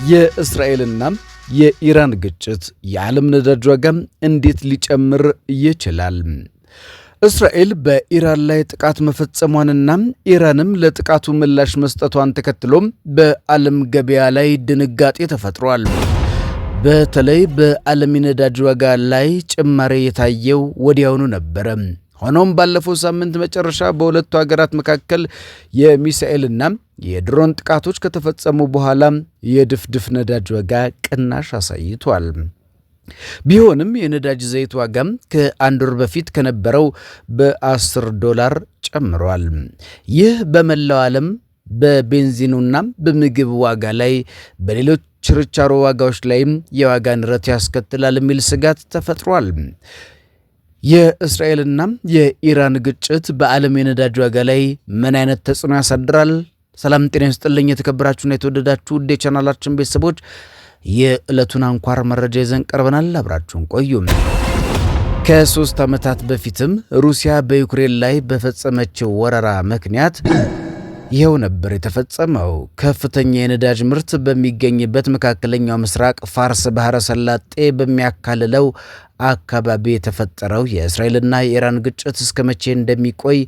የእስራኤልና የኢራን ግጭት የዓለም ነዳጅ ዋጋ እንዴት ሊጨምር ይችላል? እስራኤል በኢራን ላይ ጥቃት መፈጸሟንና ኢራንም ለጥቃቱ ምላሽ መስጠቷን ተከትሎ በዓለም ገበያ ላይ ድንጋጤ ተፈጥሯል። በተለይ በዓለም የነዳጅ ዋጋ ላይ ጭማሪ የታየው ወዲያውኑ ነበረ። ሆኖም ባለፈው ሳምንት መጨረሻ በሁለቱ ሀገራት መካከል የሚሳኤልና የድሮን ጥቃቶች ከተፈጸሙ በኋላ የድፍድፍ ነዳጅ ዋጋ ቅናሽ አሳይቷል። ቢሆንም የነዳጅ ዘይት ዋጋም ከአንድ ወር በፊት ከነበረው $10 ጨምሯል። ይህ በመላው ዓለም በቤንዚኑና በምግብ ዋጋ ላይ በሌሎች ችርቻሮ ዋጋዎች ላይም የዋጋ ንረት ያስከትላል የሚል ስጋት ተፈጥሯል። የእስራኤልና የኢራን ግጭት በዓለም የነዳጅ ዋጋ ላይ ምን አይነት ተጽዕኖ ያሳድራል? ሰላም ጤና ይስጥልኝ። የተከበራችሁና የተወደዳችሁ ውድ የቻናላችን ቤተሰቦች የዕለቱን አንኳር መረጃ ይዘን ቀርበናል። አብራችሁን ቆዩ። ከ3 ዓመታት በፊትም ሩሲያ በዩክሬን ላይ በፈጸመችው ወረራ ምክንያት ይኸው ነበር የተፈጸመው። ከፍተኛ የነዳጅ ምርት በሚገኝበት መካከለኛው ምስራቅ ፋርስ ባህረ ሰላጤ በሚያካልለው አካባቢ የተፈጠረው የእስራኤልና የኢራን ግጭት እስከ መቼ እንደሚቆይ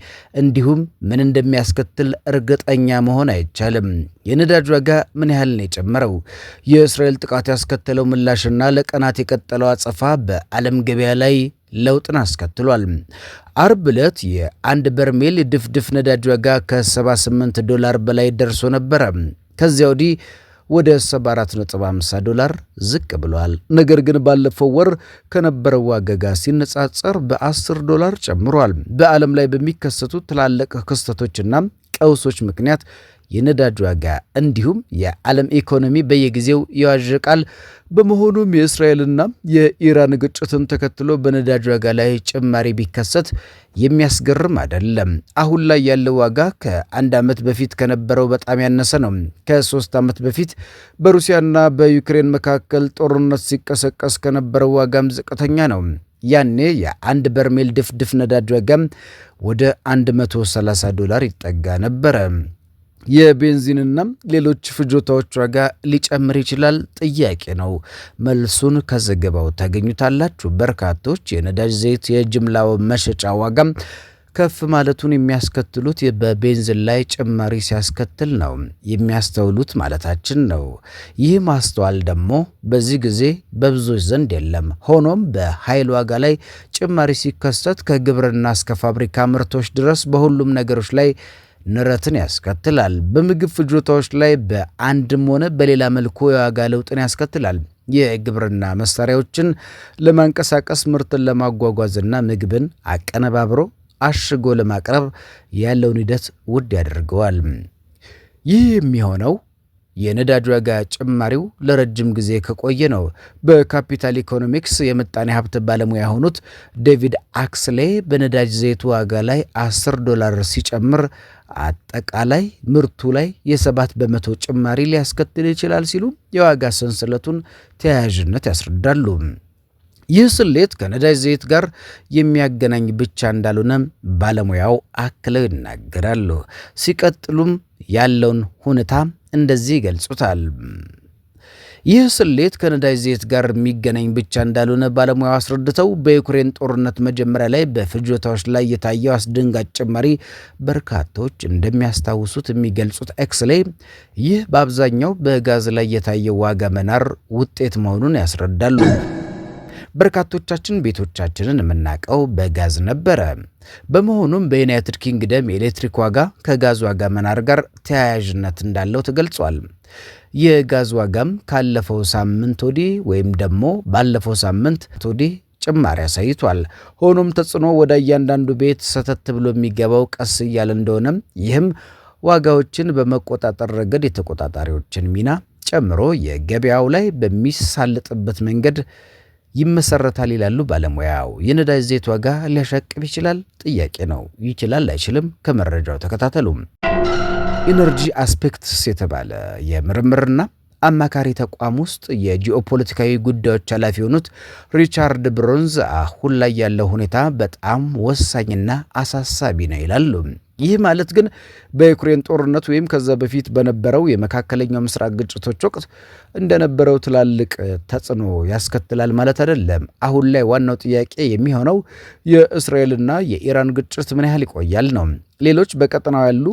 እንዲሁም ምን እንደሚያስከትል እርግጠኛ መሆን አይቻልም። የነዳጅ ዋጋ ምን ያህል ነው የጨመረው? የእስራኤል ጥቃት ያስከተለው ምላሽና ለቀናት የቀጠለው አጸፋ በዓለም ገበያ ላይ ለውጥን አስከትሏል። አርብ ዕለት የአንድ በርሜል ድፍድፍ ነዳጅ ዋጋ $78 በላይ ደርሶ ነበረ። ከዚያ ወዲህ ወደ $74.50 ዝቅ ብሏል። ነገር ግን ባለፈው ወር ከነበረው ዋጋ ጋር ሲነጻጸር $10 ጨምሯል። በዓለም ላይ በሚከሰቱ ትላልቅ ክስተቶችና ቀውሶች ምክንያት የነዳጅ ዋጋ እንዲሁም የዓለም ኢኮኖሚ በየጊዜው ይዋዥቃል። በመሆኑም የእስራኤልና የኢራን ግጭትን ተከትሎ በነዳጅ ዋጋ ላይ ጭማሪ ቢከሰት የሚያስገርም አይደለም። አሁን ላይ ያለው ዋጋ ከአንድ ዓመት በፊት ከነበረው በጣም ያነሰ ነው። ከ3 ዓመት በፊት በሩሲያና በዩክሬን መካከል ጦርነት ሲቀሰቀስ ከነበረው ዋጋም ዝቅተኛ ነው። ያኔ የአንድ በርሜል ድፍድፍ ነዳጅ ዋጋም ወደ $130 ይጠጋ ነበረ። የቤንዚንና ሌሎች ፍጆታዎች ዋጋ ሊጨምር ይችላል? ጥያቄ ነው። መልሱን ከዘገባው ታገኙታላችሁ። በርካቶች የነዳጅ ዘይት የጅምላው መሸጫ ዋጋም ከፍ ማለቱን የሚያስከትሉት በቤንዚን ላይ ጭማሪ ሲያስከትል ነው የሚያስተውሉት ማለታችን ነው። ይህ ማስተዋል ደግሞ በዚህ ጊዜ በብዙዎች ዘንድ የለም። ሆኖም በኃይል ዋጋ ላይ ጭማሪ ሲከሰት ከግብርና እስከ ፋብሪካ ምርቶች ድረስ በሁሉም ነገሮች ላይ ንረትን ያስከትላል። በምግብ ፍጆታዎች ላይ በአንድም ሆነ በሌላ መልኩ የዋጋ ለውጥን ያስከትላል። የግብርና መሳሪያዎችን ለማንቀሳቀስ ምርትን ለማጓጓዝና ምግብን አቀነባብሮ አሽጎ ለማቅረብ ያለውን ሂደት ውድ ያደርገዋል። ይህ የሚሆነው የነዳጅ ዋጋ ጭማሪው ለረጅም ጊዜ ከቆየ ነው። በካፒታል ኢኮኖሚክስ የምጣኔ ሀብት ባለሙያ የሆኑት ዴቪድ አክስሌ በነዳጅ ዘይት ዋጋ ላይ $10 ሲጨምር አጠቃላይ ምርቱ ላይ የ7 በመቶ ጭማሪ ሊያስከትል ይችላል ሲሉ የዋጋ ሰንሰለቱን ተያያዥነት ያስረዳሉ። ይህ ስሌት ከነዳጅ ዘይት ጋር የሚያገናኝ ብቻ እንዳልሆነ ባለሙያው አክለው ይናገራሉ። ሲቀጥሉም ያለውን ሁኔታ እንደዚህ ይገልጹታል። ይህ ስሌት ከነዳጅ ዘይት ጋር የሚገናኝ ብቻ እንዳልሆነ ባለሙያው አስረድተው በዩክሬን ጦርነት መጀመሪያ ላይ በፍጆታዎች ላይ የታየው አስደንጋጭ ጭማሪ በርካቶች እንደሚያስታውሱት የሚገልጹት ኤክስሌ ይህ በአብዛኛው በጋዝ ላይ የታየው ዋጋ መናር ውጤት መሆኑን ያስረዳሉ። በርካቶቻችን ቤቶቻችንን የምናውቀው በጋዝ ነበረ። በመሆኑም በዩናይትድ ኪንግደም የኤሌክትሪክ ዋጋ ከጋዝ ዋጋ መናር ጋር ተያያዥነት እንዳለው ተገልጿል። የጋዝ ዋጋም ካለፈው ሳምንት ወዲህ ወይም ደግሞ ባለፈው ሳምንት ወዲህ ጭማሪ አሳይቷል። ሆኖም ተጽዕኖ ወደ እያንዳንዱ ቤት ሰተት ብሎ የሚገባው ቀስ እያለ እንደሆነም ይህም ዋጋዎችን በመቆጣጠር ረገድ የተቆጣጣሪዎችን ሚና ጨምሮ የገበያው ላይ በሚሳለጥበት መንገድ ይመሰረታል ይላሉ ባለሙያው። የነዳጅ ዘይት ዋጋ ሊያሻቅብ ይችላል? ጥያቄ ነው። ይችላል አይችልም? ከመረጃው ተከታተሉ። ኢነርጂ አስፔክትስ የተባለ የምርምርና አማካሪ ተቋም ውስጥ የጂኦፖለቲካዊ ጉዳዮች ኃላፊ የሆኑት ሪቻርድ ብሮንዝ አሁን ላይ ያለው ሁኔታ በጣም ወሳኝና አሳሳቢ ነው ይላሉ። ይህ ማለት ግን በዩክሬን ጦርነት ወይም ከዛ በፊት በነበረው የመካከለኛው ምስራቅ ግጭቶች ወቅት እንደነበረው ትላልቅ ተጽዕኖ ያስከትላል ማለት አይደለም። አሁን ላይ ዋናው ጥያቄ የሚሆነው የእስራኤልና የኢራን ግጭት ምን ያህል ይቆያል ነው። ሌሎች በቀጠናው ያሉ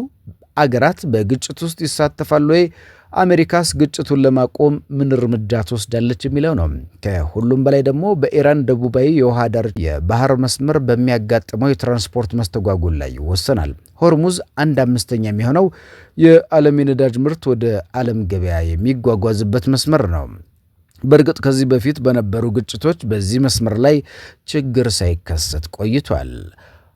አገራት በግጭት ውስጥ ይሳተፋሉ ወይ? አሜሪካስ ግጭቱን ለማቆም ምን እርምጃ ትወስዳለች የሚለው ነው። ከሁሉም በላይ ደግሞ በኢራን ደቡባዊ የውሃ ዳር የባህር መስመር በሚያጋጥመው የትራንስፖርት መስተጓጎል ላይ ይወሰናል። ሆርሙዝ 1/5 የሚሆነው የዓለም የነዳጅ ምርት ወደ ዓለም ገበያ የሚጓጓዝበት መስመር ነው። በእርግጥ ከዚህ በፊት በነበሩ ግጭቶች በዚህ መስመር ላይ ችግር ሳይከሰት ቆይቷል።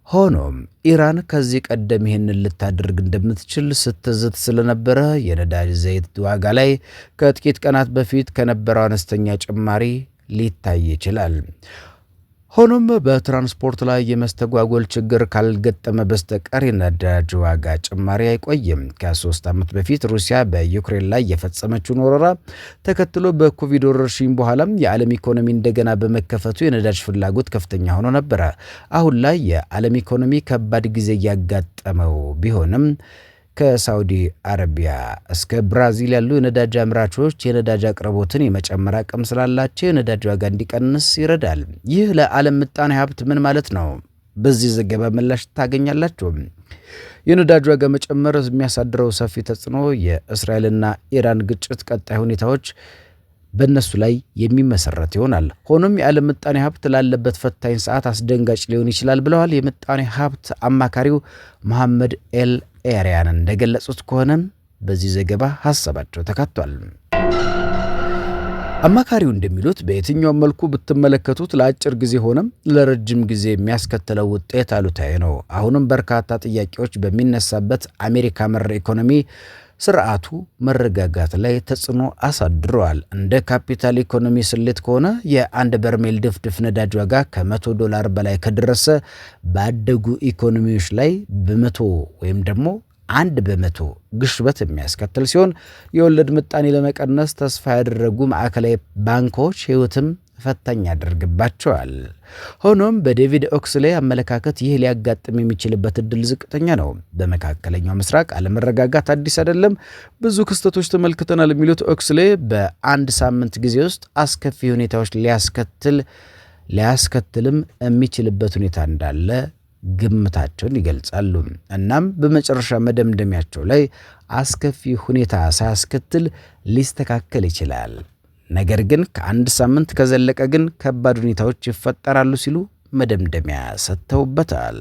ሆኖም ኢራን ከዚህ ቀደም ይህንን ልታደርግ እንደምትችል ስትዝት ስለነበረ የነዳጅ ዘይት ዋጋ ላይ ከጥቂት ቀናት በፊት ከነበረው አነስተኛ ጭማሪ ሊታይ ይችላል። ሆኖም በትራንስፖርት ላይ የመስተጓጎል ችግር ካልገጠመ በስተቀር የነዳጅ ዋጋ ጭማሪ አይቆይም። ከ3 ዓመት በፊት ሩሲያ በዩክሬን ላይ የፈጸመችውን ወረራ ተከትሎ በኮቪድ ወረርሽኝ በኋላም የዓለም ኢኮኖሚ እንደገና በመከፈቱ የነዳጅ ፍላጎት ከፍተኛ ሆኖ ነበረ። አሁን ላይ የዓለም ኢኮኖሚ ከባድ ጊዜ እያጋጠመው ቢሆንም ከሳውዲ አረቢያ እስከ ብራዚል ያሉ የነዳጅ አምራቾች የነዳጅ አቅርቦትን የመጨመር አቅም ስላላቸው የነዳጅ ዋጋ እንዲቀንስ ይረዳል። ይህ ለዓለም ምጣኔ ሀብት ምን ማለት ነው? በዚህ ዘገባ ምላሽ ታገኛላችሁ። የነዳጅ ዋጋ መጨመር የሚያሳድረው ሰፊ ተጽዕኖ የእስራኤልና ኢራን ግጭት ቀጣይ ሁኔታዎች በእነሱ ላይ የሚመሰረት ይሆናል። ሆኖም የዓለም ምጣኔ ሀብት ላለበት ፈታኝ ሰዓት አስደንጋጭ ሊሆን ይችላል ብለዋል የምጣኔ ሀብት አማካሪው መሐመድ ኤል ኤሪያን እንደገለጹት ከሆነም በዚህ ዘገባ ሀሳባቸው ተካቷል። አማካሪው እንደሚሉት በየትኛውም መልኩ ብትመለከቱት ለአጭር ጊዜ ሆነም ለረጅም ጊዜ የሚያስከትለው ውጤት አሉታዊ ነው። አሁንም በርካታ ጥያቄዎች በሚነሳበት አሜሪካ መር ኢኮኖሚ ስርዓቱ መረጋጋት ላይ ተጽዕኖ አሳድረዋል። እንደ ካፒታል ኢኮኖሚ ስሌት ከሆነ የአንድ በርሜል ድፍድፍ ነዳጅ ዋጋ $100 በላይ ከደረሰ ባደጉ ኢኮኖሚዎች ላይ በመቶ ወይም ደግሞ 1% ግሽበት የሚያስከትል ሲሆን የወለድ ምጣኔ ለመቀነስ ተስፋ ያደረጉ ማዕከላዊ ባንኮች ሕይወትም ፈታኝ ያደርግባቸዋል። ሆኖም በዴቪድ ኦክስሌ አመለካከት ይህ ሊያጋጥም የሚችልበት እድል ዝቅተኛ ነው። በመካከለኛው ምስራቅ አለመረጋጋት አዲስ አይደለም፣ ብዙ ክስተቶች ተመልክተናል የሚሉት ኦክስሌ በአንድ ሳምንት ጊዜ ውስጥ አስከፊ ሁኔታዎች ሊያስከትልም የሚችልበት ሁኔታ እንዳለ ግምታቸውን ይገልጻሉ። እናም በመጨረሻ መደምደሚያቸው ላይ አስከፊ ሁኔታ ሳያስከትል ሊስተካከል ይችላል፣ ነገር ግን ከአንድ ሳምንት ከዘለቀ ግን ከባድ ሁኔታዎች ይፈጠራሉ ሲሉ መደምደሚያ ሰጥተውበታል።